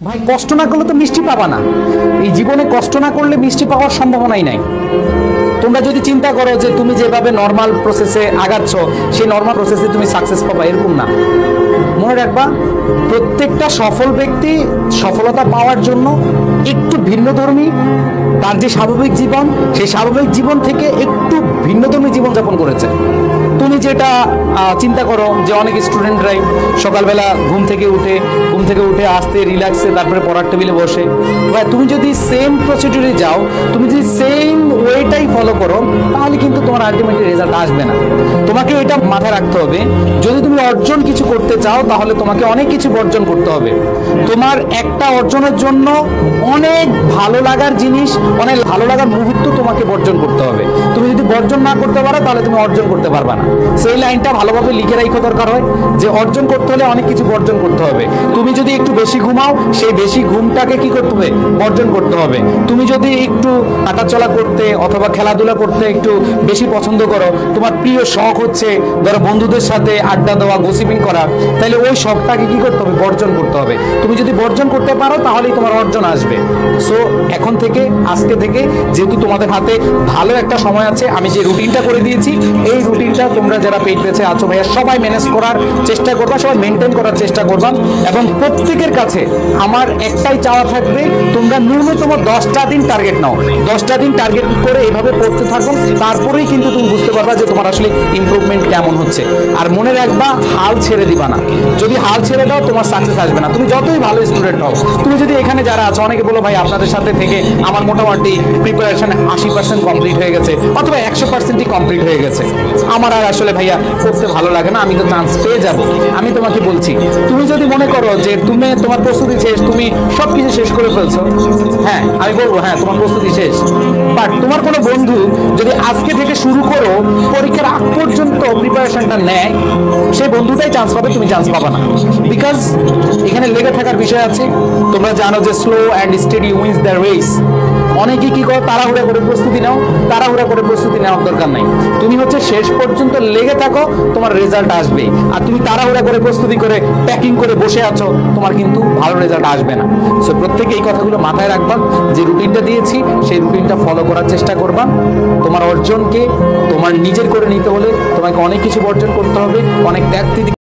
ভাই কষ্ট না করলে তো মিষ্টি পাবা না। এই জীবনে কষ্ট না করলে মিষ্টি পাওয়ার সম্ভাবনাই নাই। তোমরা যদি চিন্তা করো যে তুমি যেভাবে নর্মাল প্রসেসে আগাচ্ছ সেই নর্মাল প্রসেসে তুমি সাকসেস পাবা, এরকম না। মনে রাখবা, প্রত্যেকটা সফল ব্যক্তি সফলতা পাওয়ার জন্য একটু ভিন্নধর্মী, তার যে স্বাভাবিক জীবন সেই স্বাভাবিক জীবন থেকে একটু ভিন্নধর্মী জীবনযাপন করেছে। তুমি যেটা চিন্তা করো যে অনেক স্টুডেন্টরাই সকালবেলা ঘুম থেকে উঠে আসতে রিল্যাক্সে তারপরে পড়ার টেবিলে বসে, ভাই তুমি যদি সেম প্রসিডিউরে যাও, তুমি যদি সেম ওয়েটাই ফলো করো, তাহলে কিন্তু তোমার আলটিমেটলি রেজাল্ট আসবে না। তোমাকে এটা মাথায় রাখতে হবে, যদি তুমি অর্জন কিছু করতে চাও তাহলে তোমাকে অনেক কিছু বর্জন করতে হবে। তোমার একটা অর্জনের জন্য অনেক ভালো লাগার জিনিস, অনেক ভালো লাগার মুহূর্ত তোমাকে বর্জন করতে হবে। তুমি যদি বর্জন না করতে পারো তাহলে তুমি অর্জন করতে পারবে না। সেই লাইনটা ভালোভাবে লিখে রাখা দরকার হয় যে অর্জন করতে হলে অনেক কিছু বর্জন করতে হবে। তুমি যদি একটু বেশি ঘুমাও, সেই বেশি ঘুমটাকে কি করতে হবে? বর্জন করতে হবে। তুমি যদি একটু হাঁটাচলা করতে অথবা খেলাধুলা করতে একটু বেশি পছন্দ করো, তোমার প্রিয় শখ হচ্ছে ধরো বন্ধুদের সাথে আড্ডা দেওয়া, গসিপিং করা, তাহলে ওই শখটাকে কি করতে হবে? বর্জন করতে হবে। তুমি যদি বর্জন করতে পারো তাহলেই তোমার অর্জন আসবে। সো এখন থেকে, আজকে থেকে, যেহেতু তোমাদের হাতে ভালো একটা সময় আছে, আমি যে রুটিনটা করে দিয়েছি এই রুটিনটা তোমরা যারা পেইড পেজে আছো ভাইয়া সবাই ম্যানেজ করার চেষ্টা করবা, সবাই মেনটেন করার চেষ্টা করবা। এবং প্রত্যেকের কাছে আমার একটাই চাওয়া থাকবে, তোমরা ন্যূনতম 10টা দিন টার্গেট নাও। 10টা দিন টার্গেট করে এভাবে পড়তে থাকো, তারপরেই কিন্তু তুমি বুঝতে পারবা যে তোমার আসলে ইমপ্রুভমেন্ট কেমন হচ্ছে। আর মনে রাখবা, হাল ছেড়ে দিবা না। যদি হাল ছেড়ে দাও তোমার সাকসেস আসবে না, তুমি যতই ভালো স্টুডেন্ট হও। তুমি যদি এখানে যারা আছো, অনেকে বলো ভাই আপনাদের সাথে থেকে আমার মোটামুটি প্রিপারেশন 80% কমপ্লিট হয়ে গেছে অথবা 100%ই কমপ্লিট হয়ে গেছে, আমার আর আসলে ভাইয়া করতে ভালো লাগে না, আমি তো চান্স পেয়ে যাব। আমি তোমাকে বলছি, তুমি যদি মনে করো যে তুমি তোমার প্রস্তুতি শেষ, তুমি সবকিছু শেষ করে ফেলছো, হ্যাঁ আমি বলবো হ্যাঁ তোমার প্রস্তুতি শেষ, বাট তোমার কোনো বন্ধু যদি আজকে থেকে শুরু করো পরীক্ষার আগ পর্যন্ত প্রিপারেশনটা নেয়, সেই বন্ধুটাই চান্স পাবে, তুমি চান্স পাবা না। বিকজ এখানে লেগে থাকার বিষয় আছে। তোমরা জানো যে slow and steady wins the race. অনেকে কি করো, তাড়াহুড়া করে প্রস্তুতি নাও, তাড়াহুড়া করে প্রস্তুতি নেওয়ার দরকার নাই। তুমি হচ্ছে শেষ পর্যন্ত লেগে থাকো, তোমার রেজাল্ট আসবে। আর তুমি তাড়াহুড়া করে প্রস্তুতি করে প্যাকিং করে বসে আছো, তোমার কিন্তু ভালো রেজাল্ট আসবে না। সো প্রত্যেকে এই কথাগুলো মাথায় রাখবা, যে রুটিনটা দিয়েছি সেই রুটিনটা ফলো করার চেষ্টা করবা। তোমার অর্জনকে তোমার নিজের করে নিতে হলে তোমাকে অনেক কিছু বর্জন করতে হবে, অনেক ত্যাগ